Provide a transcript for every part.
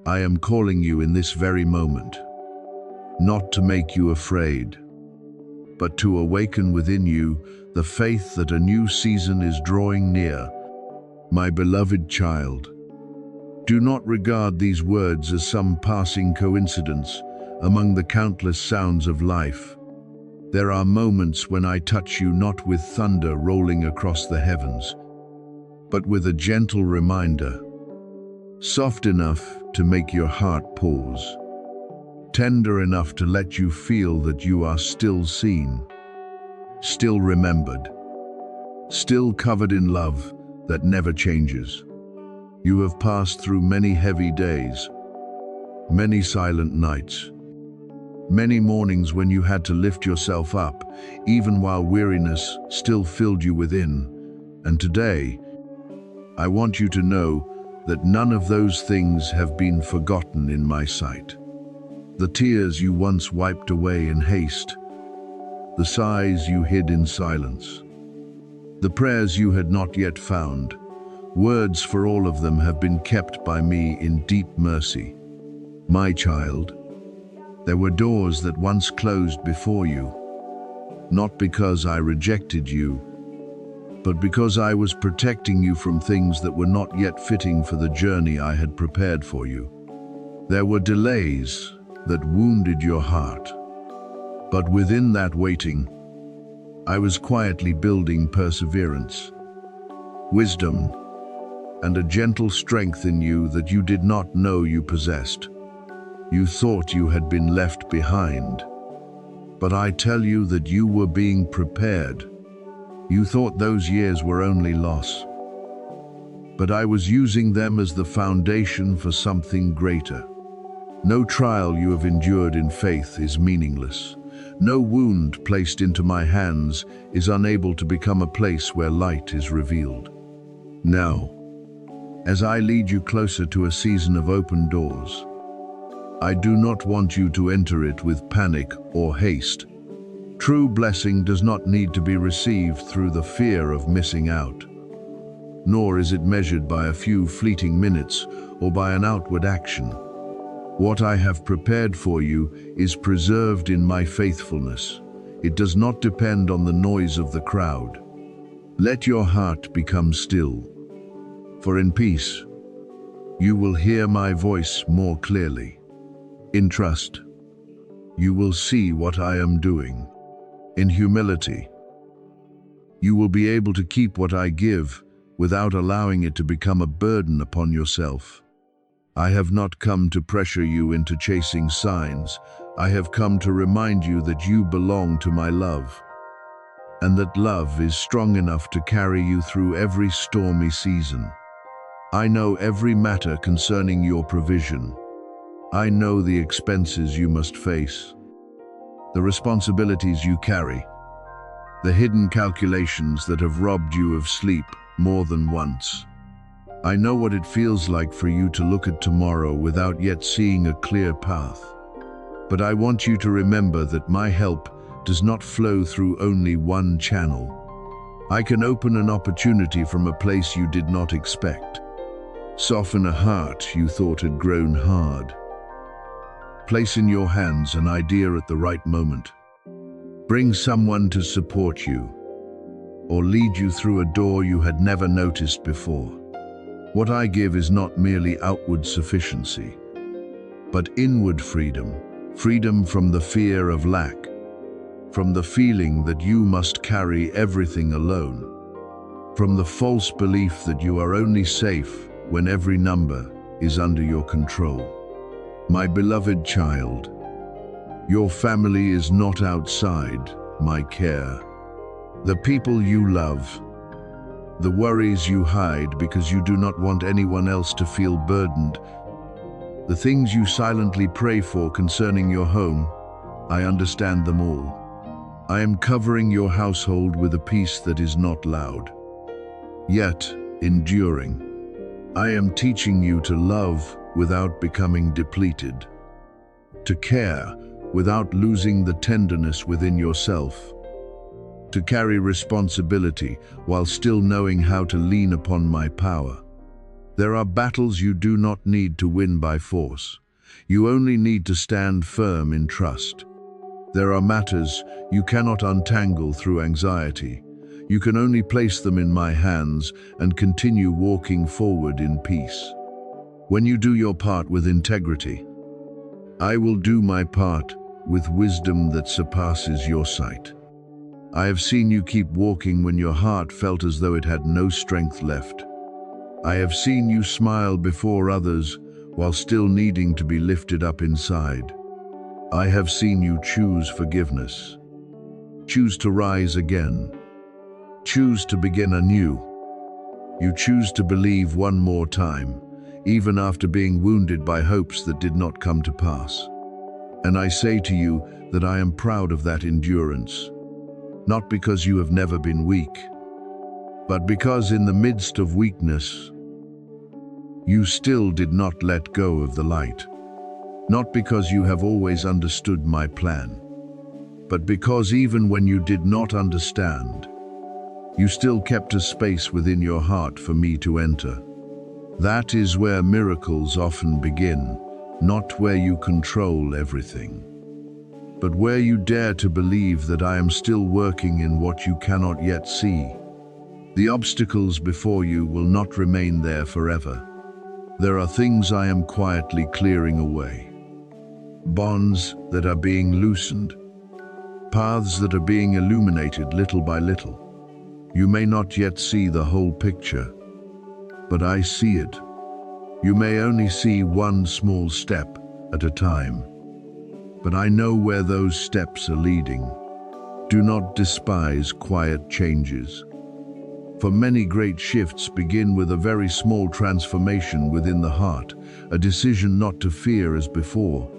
I am calling you in this very moment, not to make you afraid, but to awaken within you the faith that a new season is drawing near. My beloved child, do not regard these words as some passing coincidence among the countless sounds of life. There are moments when I touch you not with thunder rolling across the heavens, but with a gentle reminder, soft enough to make your heart pause, tender enough to let you feel that you are still seen, still remembered, still covered in love that never changes. You have passed through many heavy days, many silent nights, many mornings when you had to lift yourself up, even while weariness still filled you within. And today, I want you to know that none of those things have been forgotten in my sight. The tears you once wiped away in haste, the sighs you hid in silence, the prayers you had not yet found, words for all of them have been kept by me in deep mercy. My child, there were doors that once closed before you, not because I rejected you, but because I was protecting you from things that were not yet fitting for the journey I had prepared for you. There were delays that wounded your heart, but within that waiting, I was quietly building perseverance, wisdom, and a gentle strength in you that you did not know you possessed. You thought you had been left behind, but I tell you that you were being prepared. You thought those years were only loss, but I was using them as the foundation for something greater. No trial you have endured in faith is meaningless. No wound placed into my hands is unable to become a place where light is revealed. Now, as I lead you closer to a season of open doors, I do not want you to enter it with panic or haste. True blessing does not need to be received through the fear of missing out, nor is it measured by a few fleeting minutes or by an outward action. What I have prepared for you is preserved in my faithfulness. It does not depend on the noise of the crowd. Let your heart become still, for in peace, you will hear my voice more clearly. In trust, you will see what I am doing. In humility, you will be able to keep what I give without allowing it to become a burden upon yourself. I have not come to pressure you into chasing signs. I have come to remind you that you belong to my love, and that love is strong enough to carry you through every stormy season. I know every matter concerning your provision. I know the expenses you must face, the responsibilities you carry, the hidden calculations that have robbed you of sleep more than once. I know what it feels like for you to look at tomorrow without yet seeing a clear path. But I want you to remember that my help does not flow through only one channel. I can open an opportunity from a place you did not expect, soften a heart you thought had grown hard, place in your hands an idea at the right moment, bring someone to support you, or lead you through a door you had never noticed before. What I give is not merely outward sufficiency, but inward freedom, freedom from the fear of lack, from the feeling that you must carry everything alone, from the false belief that you are only safe when every number is under your control. My beloved child, your family is not outside my care. The people you love, the worries you hide because you do not want anyone else to feel burdened, the things you silently pray for concerning your home, I understand them all. I am covering your household with a peace that is not loud, yet enduring. I am teaching you to love without becoming depleted, to care without losing the tenderness within yourself, to carry responsibility while still knowing how to lean upon my power. There are battles you do not need to win by force. You only need to stand firm in trust. There are matters you cannot untangle through anxiety. You can only place them in my hands and continue walking forward in peace. When you do your part with integrity, I will do my part with wisdom that surpasses your sight. I have seen you keep walking when your heart felt as though it had no strength left. I have seen you smile before others while still needing to be lifted up inside. I have seen you choose forgiveness, choose to rise again, choose to begin anew. You choose to believe one more time, even after being wounded by hopes that did not come to pass. And I say to you that I am proud of that endurance, not because you have never been weak, but because in the midst of weakness, you still did not let go of the light. Not because you have always understood my plan, but because even when you did not understand, you still kept a space within your heart for me to enter. That is where miracles often begin, not where you control everything, but where you dare to believe that I am still working in what you cannot yet see. The obstacles before you will not remain there forever. There are things I am quietly clearing away. Bonds that are being loosened, paths that are being illuminated little by little. You may not yet see the whole picture, but I see it. You may only see one small step at a time, but I know where those steps are leading. Do not despise quiet changes. For many great shifts begin with a very small transformation within the heart, a decision not to fear as before,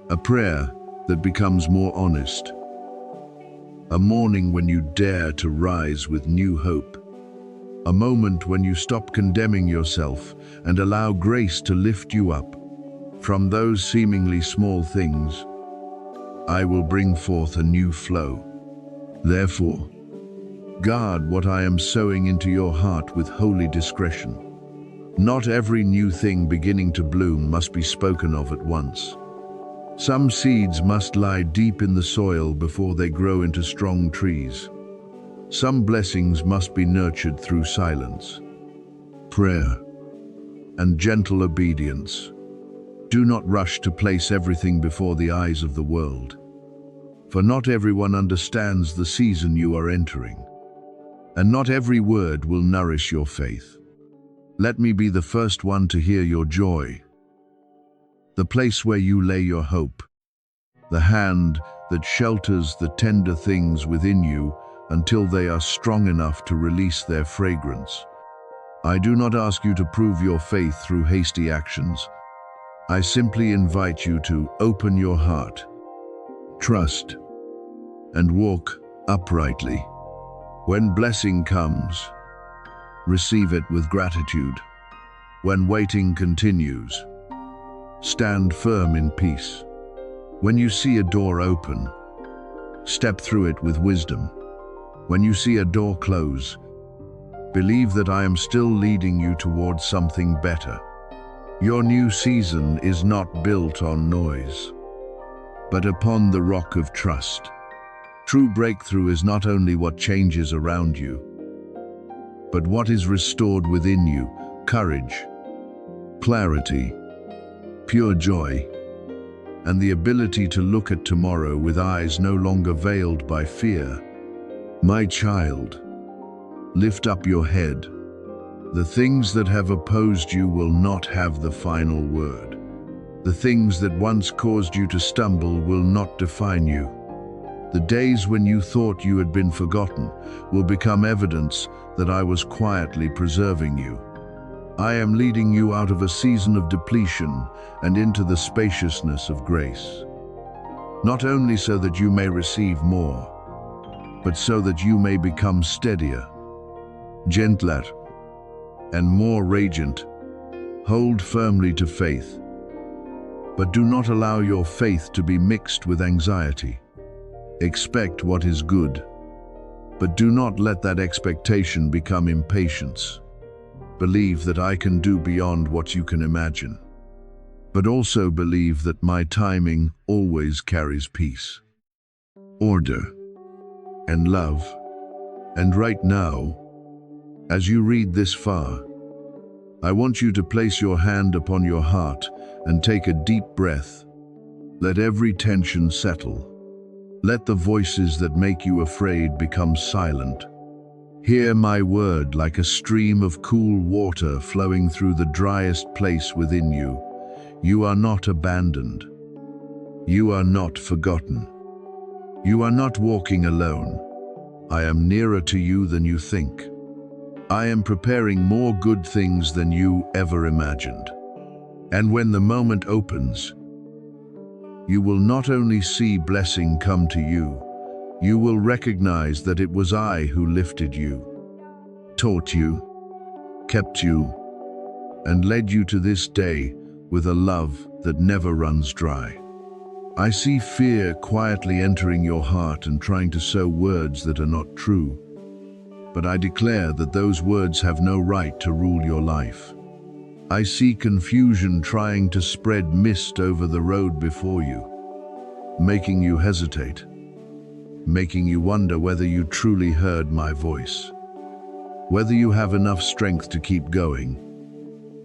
a prayer that becomes more honest, a morning when you dare to rise with new hope, a moment when you stop condemning yourself and allow grace to lift you up. From those seemingly small things, I will bring forth a new flow. Therefore, guard what I am sowing into your heart with holy discretion. Not every new thing beginning to bloom must be spoken of at once. Some seeds must lie deep in the soil before they grow into strong trees. Some blessings must be nurtured through silence, prayer, and gentle obedience. Do not rush to place everything before the eyes of the world, for not everyone understands the season you are entering, and not every word will nourish your faith. Let me be the first one to hear your joy, the place where you lay your hope, the hand that shelters the tender things within you until they are strong enough to release their fragrance. I do not ask you to prove your faith through hasty actions. I simply invite you to open your heart, trust, and walk uprightly. When blessing comes, receive it with gratitude. When waiting continues, stand firm in peace. When you see a door open, step through it with wisdom. When you see a door close, believe that I am still leading you towards something better. Your new season is not built on noise, but upon the rock of trust. True breakthrough is not only what changes around you, but what is restored within you: courage, clarity, pure joy, and the ability to look at tomorrow with eyes no longer veiled by fear. My child, lift up your head. The things that have opposed you will not have the final word. The things that once caused you to stumble will not define you. The days when you thought you had been forgotten will become evidence that I was quietly preserving you. I am leading you out of a season of depletion and into the spaciousness of grace. Not only so that you may receive more, but so that you may become steadier, gentler, and more radiant. Hold firmly to faith, but do not allow your faith to be mixed with anxiety. Expect what is good, but do not let that expectation become impatience. Believe that I can do beyond what you can imagine. But also believe that my timing always carries peace, order, and love. And right now, as you read this far, I want you to place your hand upon your heart and take a deep breath. Let every tension settle. Let the voices that make you afraid become silent. Hear my word like a stream of cool water flowing through the driest place within you. You are not abandoned. You are not forgotten. You are not walking alone. I am nearer to you than you think. I am preparing more good things than you ever imagined. And when the moment opens, you will not only see blessing come to you, you will recognize that it was I who lifted you, taught you, kept you, and led you to this day with a love that never runs dry. I see fear quietly entering your heart and trying to sow words that are not true. But I declare that those words have no right to rule your life. I see confusion trying to spread mist over the road before you, making you hesitate, making you wonder whether you truly heard my voice, whether you have enough strength to keep going,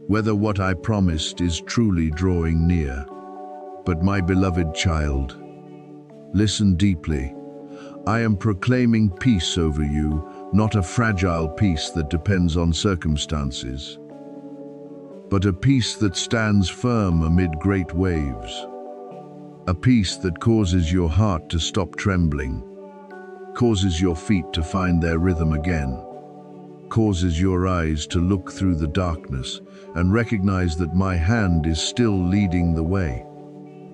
whether what I promised is truly drawing near. But my beloved child, listen deeply. I am proclaiming peace over you, not a fragile peace that depends on circumstances, but a peace that stands firm amid great waves. A peace that causes your heart to stop trembling, causes your feet to find their rhythm again, causes your eyes to look through the darkness and recognize that my hand is still leading the way.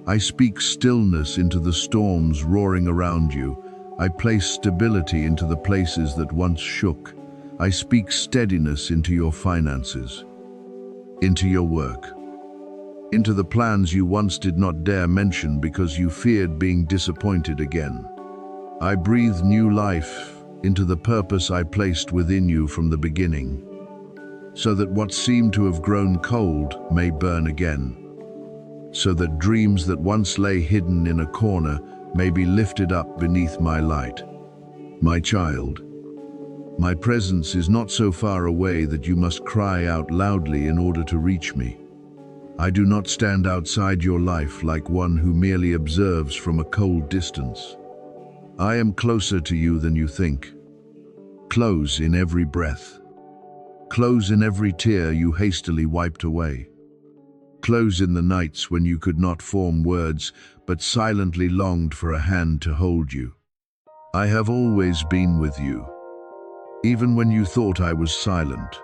I speak stillness into the storms roaring around you. I place stability into the places that once shook. I speak steadiness into your finances, into your work, into the plans you once did not dare mention because you feared being disappointed again. I breathe new life into the purpose I placed within you from the beginning, so that what seemed to have grown cold may burn again, so that dreams that once lay hidden in a corner may be lifted up beneath my light. My child, my presence is not so far away that you must cry out loudly in order to reach me. I do not stand outside your life like one who merely observes from a cold distance. I am closer to you than you think. Close in every breath. Close in every tear you hastily wiped away. Close in the nights when you could not form words, but silently longed for a hand to hold you. I have always been with you. Even when you thought I was silent,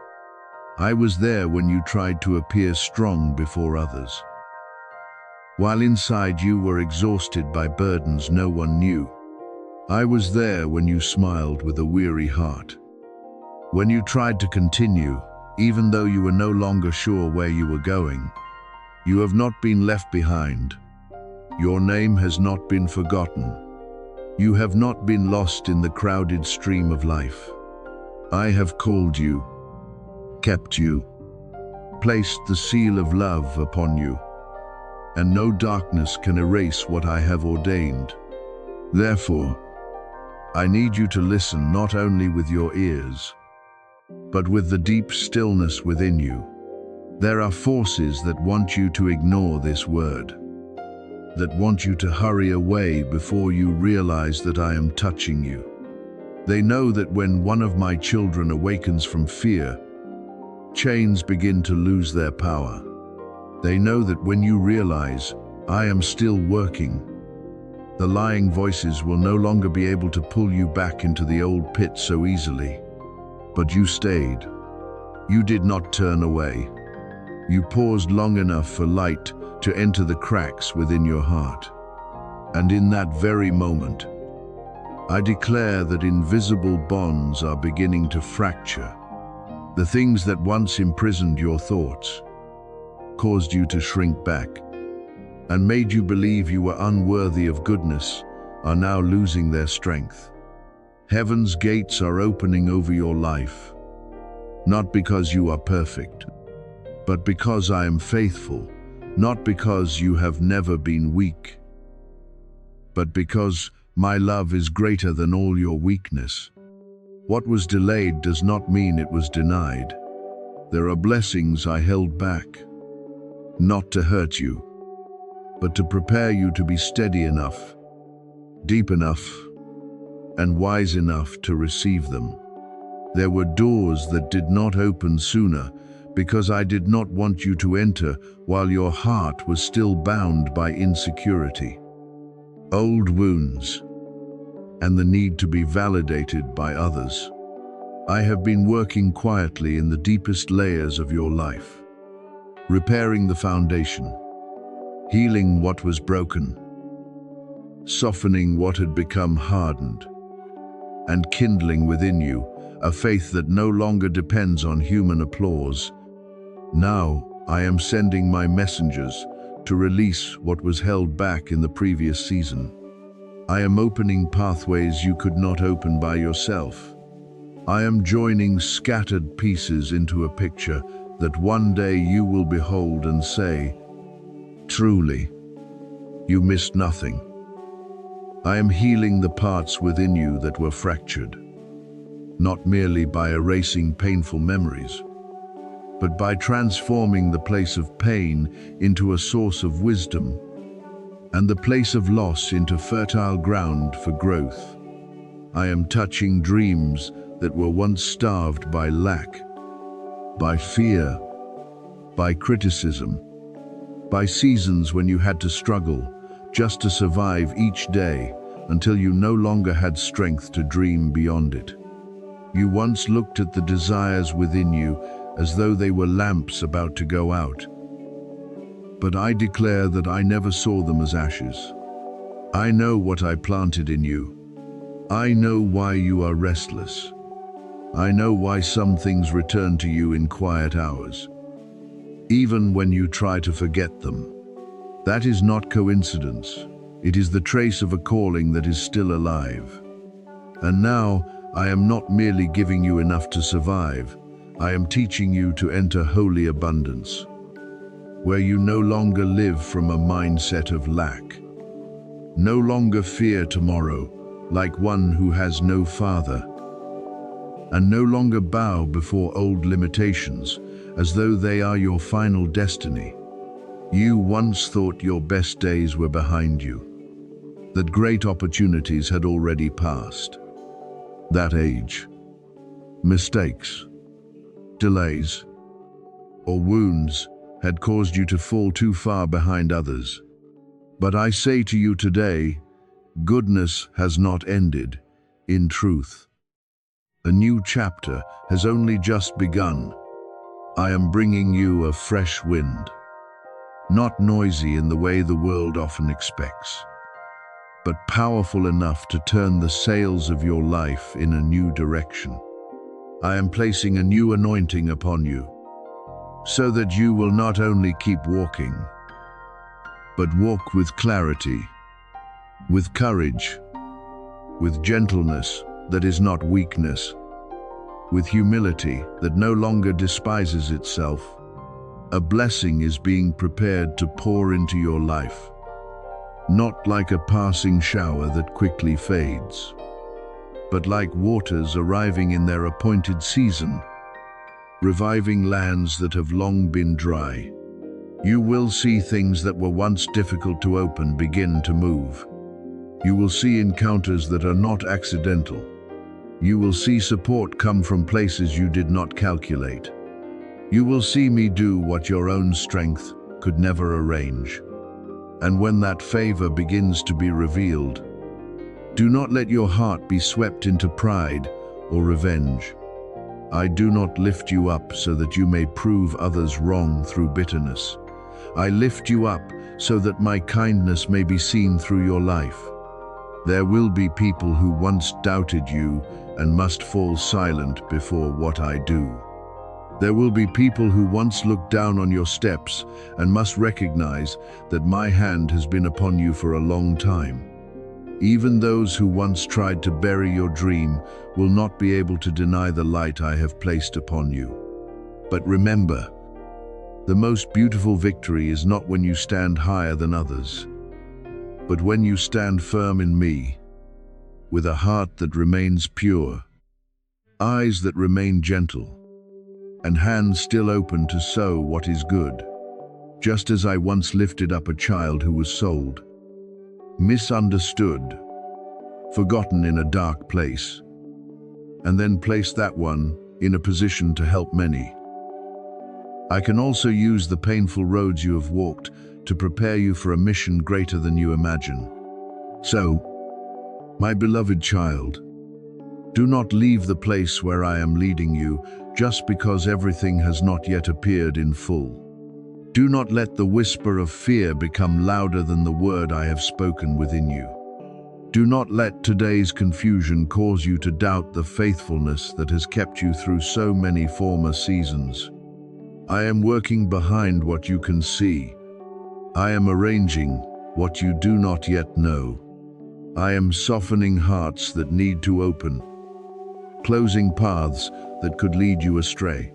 I was there when you tried to appear strong before others. While inside you were exhausted by burdens no one knew, I was there when you smiled with a weary heart. When you tried to continue, even though you were no longer sure where you were going, you have not been left behind. Your name has not been forgotten. You have not been lost in the crowded stream of life. I have called you, kept you, placed the seal of love upon you, and no darkness can erase what I have ordained. Therefore, I need you to listen not only with your ears, but with the deep stillness within you. There are forces that want you to ignore this word, that want you to hurry away before you realize that I am touching you. They know that when one of my children awakens from fear, chains begin to lose their power. They know that when you realize I am still working, the lying voices will no longer be able to pull you back into the old pit so easily. But you stayed. You did not turn away. You paused long enough for light to enter the cracks within your heart. And in that very moment, I declare that invisible bonds are beginning to fracture. The things that once imprisoned your thoughts, caused you to shrink back, and made you believe you were unworthy of goodness, are now losing their strength. Heaven's gates are opening over your life. not because you are perfect, but because I am faithful, not because you have never been weak, but because my love is greater than all your weakness. What was delayed does not mean it was denied. There are blessings I held back, not to hurt you, but to prepare you to be steady enough, deep enough, and wise enough to receive them. There were doors that did not open sooner because I did not want you to enter while your heart was still bound by insecurity, old wounds, and the need to be validated by others. I have been working quietly in the deepest layers of your life, repairing the foundation, healing what was broken, softening what had become hardened, and kindling within you a faith that no longer depends on human applause. Now I am sending my messengers to release what was held back in the previous season. I am opening pathways you could not open by yourself. I am joining scattered pieces into a picture that one day you will behold and say, truly, you missed nothing. I am healing the parts within you that were fractured, not merely by erasing painful memories, but by transforming the place of pain into a source of wisdom, and the place of loss into fertile ground for growth. I am touching dreams that were once starved by lack, by fear, by criticism, by seasons when you had to struggle just to survive each day until you no longer had strength to dream beyond it. You once looked at the desires within you as though they were lamps about to go out. But I declare that I never saw them as ashes. I know what I planted in you. I know why you are restless. I know why some things return to you in quiet hours, even when you try to forget them. That is not coincidence. It is the trace of a calling that is still alive. And now, I am not merely giving you enough to survive. I am teaching you to enter holy abundance, where you no longer live from a mindset of lack, no longer fear tomorrow like one who has no father, and no longer bow before old limitations as though they are your final destiny. You once thought your best days were behind you, that great opportunities had already passed. That age, mistakes, delays, or wounds had caused you to fall too far behind others. But I say to you today, goodness has not ended. In truth, a new chapter has only just begun. I am bringing you a fresh wind, not noisy in the way the world often expects, but powerful enough to turn the sails of your life in a new direction. I am placing a new anointing upon you, so that you will not only keep walking, but walk with clarity, with courage, with gentleness that is not weakness, with humility that no longer despises itself. A blessing is being prepared to pour into your life, not like a passing shower that quickly fades, but like waters arriving in their appointed season, reviving lands that have long been dry. You will see things that were once difficult to open begin to move. You will see encounters that are not accidental. You will see support come from places you did not calculate. You will see me do what your own strength could never arrange. And when that favor begins to be revealed, do not let your heart be swept into pride or revenge. I do not lift you up so that you may prove others wrong through bitterness. I lift you up so that my kindness may be seen through your life. There will be people who once doubted you and must fall silent before what I do. There will be people who once looked down on your steps and must recognize that my hand has been upon you for a long time. Even those who once tried to bury your dream will not be able to deny the light I have placed upon you. But remember, the most beautiful victory is not when you stand higher than others, but when you stand firm in me, with a heart that remains pure, eyes that remain gentle, and hands still open to sow what is good. Just as I once lifted up a child who was sold, misunderstood, forgotten in a dark place, and then placed that one in a position to help many. I can also use the painful roads you have walked to prepare you for a mission greater than you imagine. So, my beloved child, do not leave the place where I am leading you just because everything has not yet appeared in full. Do not let the whisper of fear become louder than the word I have spoken within you. Do not let today's confusion cause you to doubt the faithfulness that has kept you through so many former seasons. I am working behind what you can see. I am arranging what you do not yet know. I am softening hearts that need to open, closing paths that could lead you astray,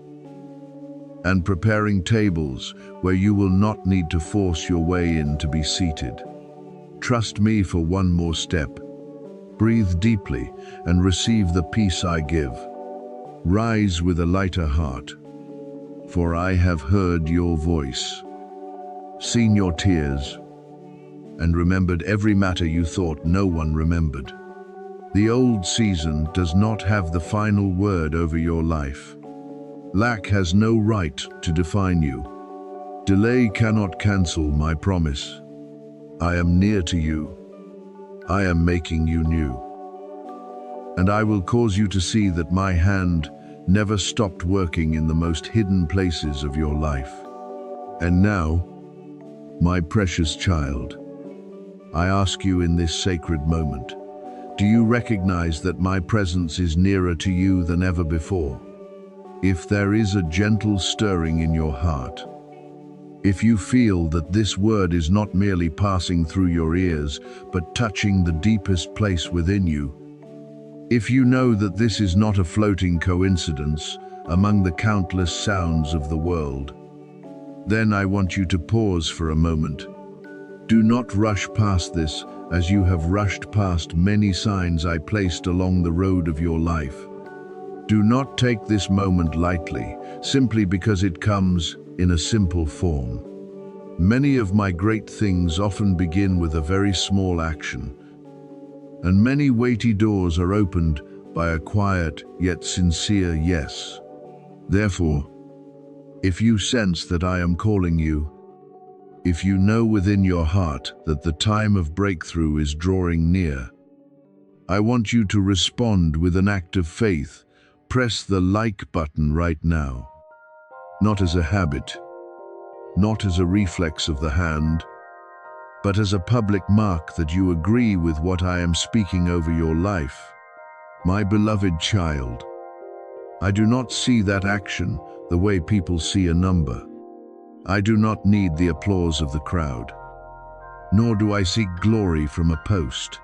and preparing tables where you will not need to force your way in to be seated. Trust me for one more step. Breathe deeply and receive the peace I give. Rise with a lighter heart, for I have heard your voice, seen your tears, and remembered every matter you thought no one remembered. The old season does not have the final word over your life. Lack has no right to define you. Delay cannot cancel my promise. I am near to you. I am making you new. And I will cause you to see that my hand never stopped working in the most hidden places of your life. And now, my precious child, I ask you in this sacred moment, do you recognize that my presence is nearer to you than ever before? If there is a gentle stirring in your heart, if you feel that this word is not merely passing through your ears, but touching the deepest place within you, if you know that this is not a floating coincidence among the countless sounds of the world, then I want you to pause for a moment. Do not rush past this as you have rushed past many signs I placed along the road of your life. Do not take this moment lightly, simply because it comes in a simple form. Many of my great things often begin with a very small action, and many weighty doors are opened by a quiet yet sincere yes. Therefore, if you sense that I am calling you, if you know within your heart that the time of breakthrough is drawing near, I want you to respond with an act of faith. Press the like button right now. Not as a habit, not as a reflex of the hand, but as a public mark that you agree with what I am speaking over your life. My beloved child, I do not see that action the way people see a number. I do not need the applause of the crowd, nor do I seek glory from a post.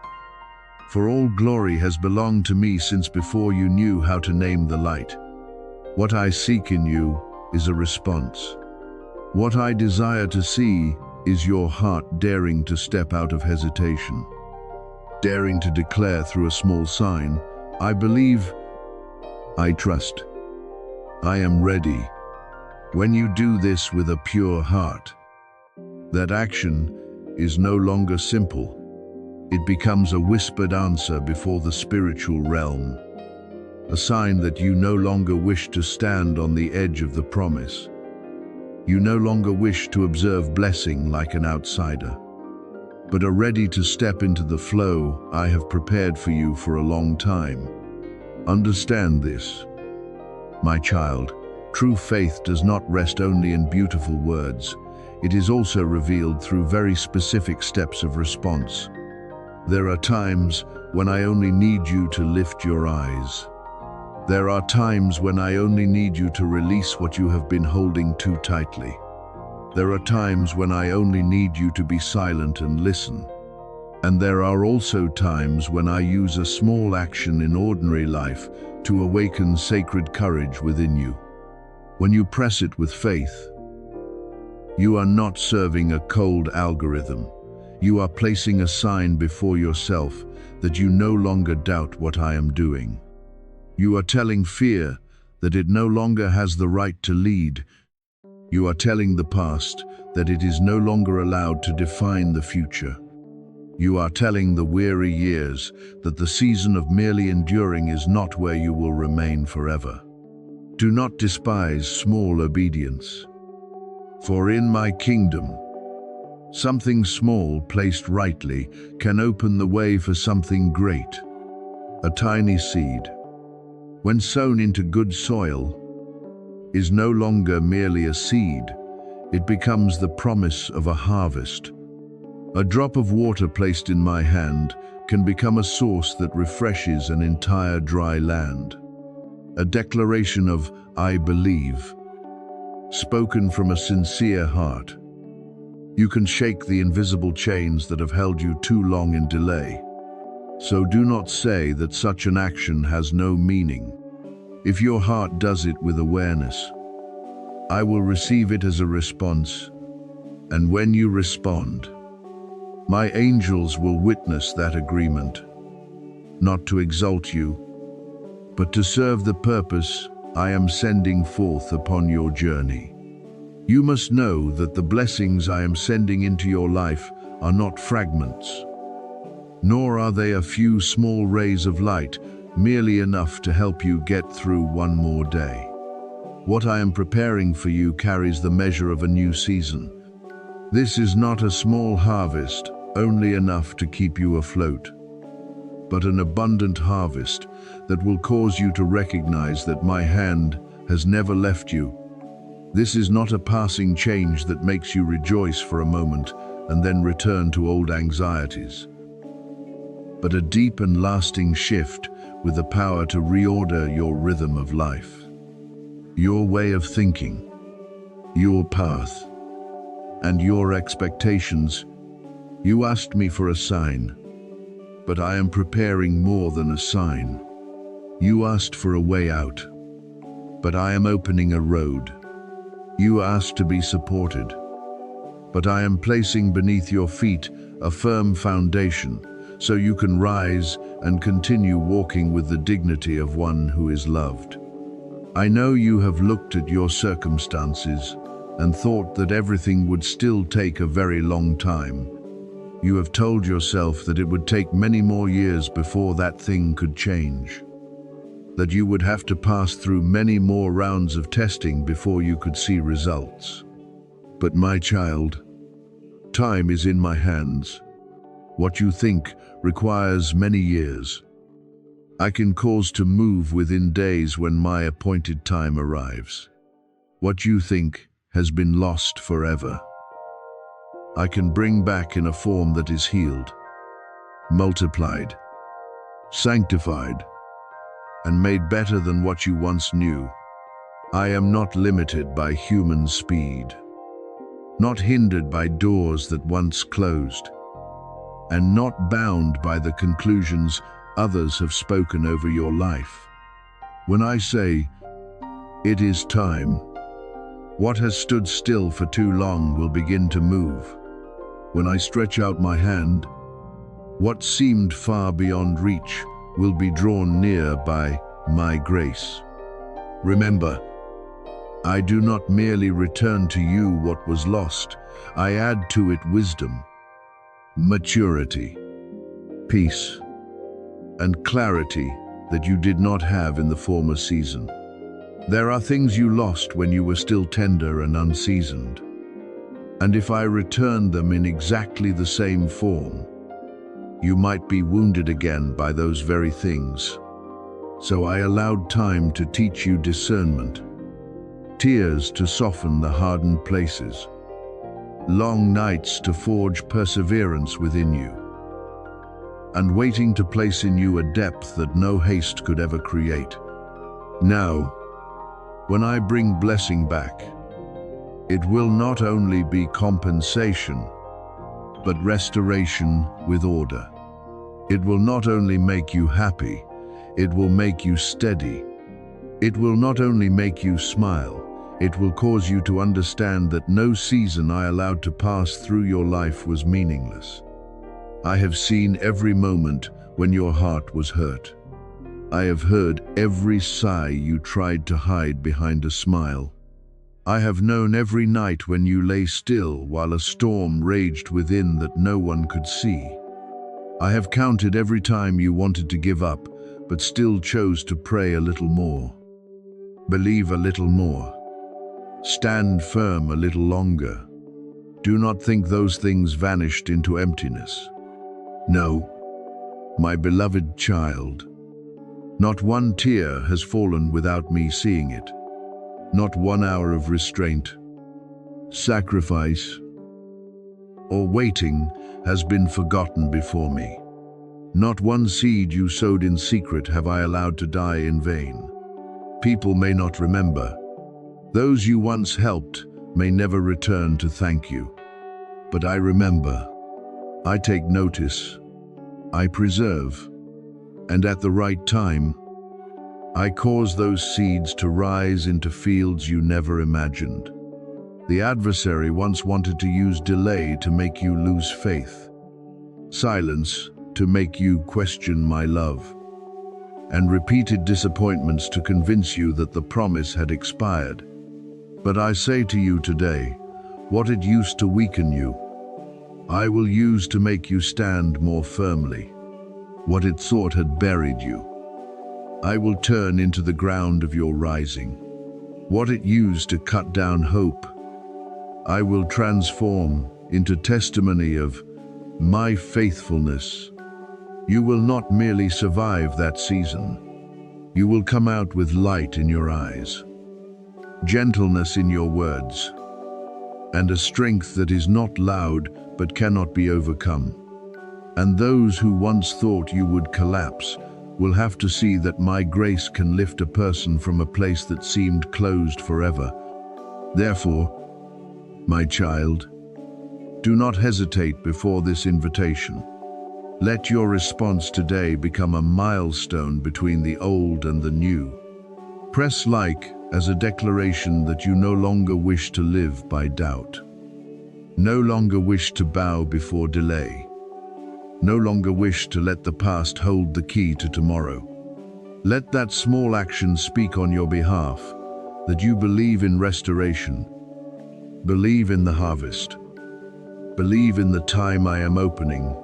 For all glory has belonged to me since before you knew how to name the light. What I seek in you is a response. What I desire to see is your heart daring to step out of hesitation, daring to declare through a small sign, I believe, I trust, I am ready. When you do this with a pure heart, that action is no longer simple. It becomes a whispered answer before the spiritual realm, a sign that you no longer wish to stand on the edge of the promise. You no longer wish to observe blessing like an outsider, but are ready to step into the flow I have prepared for you for a long time. Understand this, my child. True faith does not rest only in beautiful words. It is also revealed through very specific steps of response. There are times when I only need you to lift your eyes. There are times when I only need you to release what you have been holding too tightly. There are times when I only need you to be silent and listen. And there are also times when I use a small action in ordinary life to awaken sacred courage within you. When you press it with faith, you are not serving a cold algorithm. You are placing a sign before yourself that you no longer doubt what I am doing. You are telling fear that it no longer has the right to lead. You are telling the past that it is no longer allowed to define the future. You are telling the weary years that the season of merely enduring is not where you will remain forever. Do not despise small obedience. For in my kingdom, something small placed rightly can open the way for something great. A tiny seed, when sown into good soil, is no longer merely a seed. It becomes the promise of a harvest. A drop of water placed in my hand can become a source that refreshes an entire dry land. A declaration of "I believe," spoken from a sincere heart. You can shake the invisible chains that have held you too long in delay. So do not say that such an action has no meaning. If your heart does it with awareness, I will receive it as a response. And when you respond, my angels will witness that agreement, not to exalt you, but to serve the purpose I am sending forth upon your journey. You must know that the blessings I am sending into your life are not fragments, nor are they a few small rays of light, merely enough to help you get through one more day. What I am preparing for you carries the measure of a new season. This is not a small harvest, only enough to keep you afloat, but an abundant harvest that will cause you to recognize that my hand has never left you. This is not a passing change that makes you rejoice for a moment and then return to old anxieties, but a deep and lasting shift with the power to reorder your rhythm of life, your way of thinking, your path, and your expectations. You asked me for a sign, but I am preparing more than a sign. You asked for a way out, but I am opening a road. You asked to be supported, but I am placing beneath your feet a firm foundation so you can rise and continue walking with the dignity of one who is loved. I know you have looked at your circumstances and thought that everything would still take a very long time. You have told yourself that it would take many more years before that thing could change, that you would have to pass through many more rounds of testing before you could see results. But my child, time is in my hands. What you think requires many years, I can cause to move within days when my appointed time arrives. What you think has been lost forever, I can bring back in a form that is healed, multiplied, sanctified, and made better than what you once knew. I am not limited by human speed, not hindered by doors that once closed, and not bound by the conclusions others have spoken over your life. When I say, "It is time," what has stood still for too long will begin to move. When I stretch out my hand, what seemed far beyond reach will be drawn near by my grace. Remember, I do not merely return to you what was lost, I add to it wisdom, maturity, peace, and clarity that you did not have in the former season. There are things you lost when you were still tender and unseasoned. And if I returned them in exactly the same form, you might be wounded again by those very things. So I allowed time to teach you discernment, tears to soften the hardened places, long nights to forge perseverance within you, and waiting to place in you a depth that no haste could ever create. Now, when I bring blessing back, it will not only be compensation, but restoration with order. It will not only make you happy, it will make you steady. It will not only make you smile, it will cause you to understand that no season I allowed to pass through your life was meaningless. I have seen every moment when your heart was hurt. I have heard every sigh you tried to hide behind a smile. I have known every night when you lay still while a storm raged within that no one could see. I have counted every time you wanted to give up, but still chose to pray a little more. Believe a little more. Stand firm a little longer. Do not think those things vanished into emptiness. No, my beloved child, not one tear has fallen without me seeing it. Not 1 hour of restraint, sacrifice, or waiting has been forgotten before me. Not one seed you sowed in secret have I allowed to die in vain. People may not remember. Those you once helped may never return to thank you. But I remember. I take notice. I preserve. And at the right time, I cause those seeds to rise into fields you never imagined. The adversary once wanted to use delay to make you lose faith, silence to make you question my love, and repeated disappointments to convince you that the promise had expired. But I say to you today, what it used to weaken you, I will use to make you stand more firmly. What it thought had buried you, I will turn into the ground of your rising. What it used to cut down hope, I will transform into testimony of my faithfulness. You will not merely survive that season. You will come out with light in your eyes, gentleness in your words, and a strength that is not loud but cannot be overcome. And those who once thought you would collapse will have to see that my grace can lift a person from a place that seemed closed forever. Therefore, my child, do not hesitate before this invitation. Let your response today become a milestone between the old and the new. Press like as a declaration that you no longer wish to live by doubt, no longer wish to bow before delay, no longer wish to let the past hold the key to tomorrow. Let that small action speak on your behalf, that you believe in restoration, believe in the harvest, believe in the time I am opening,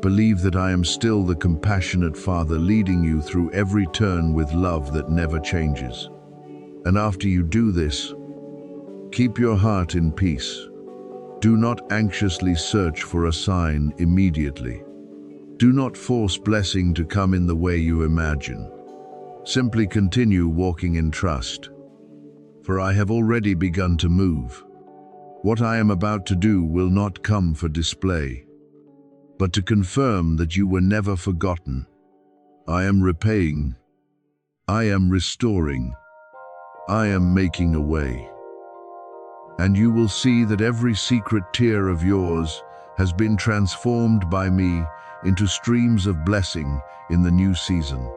believe that I am still the compassionate Father leading you through every turn with love that never changes. And after you do this, keep your heart in peace. Do not anxiously search for a sign immediately. Do not force blessing to come in the way you imagine. Simply continue walking in trust. For I have already begun to move. What I am about to do will not come for display, but to confirm that you were never forgotten. I am repaying. I am restoring. I am making a way. And you will see that every secret tear of yours has been transformed by me into streams of blessing in the new season.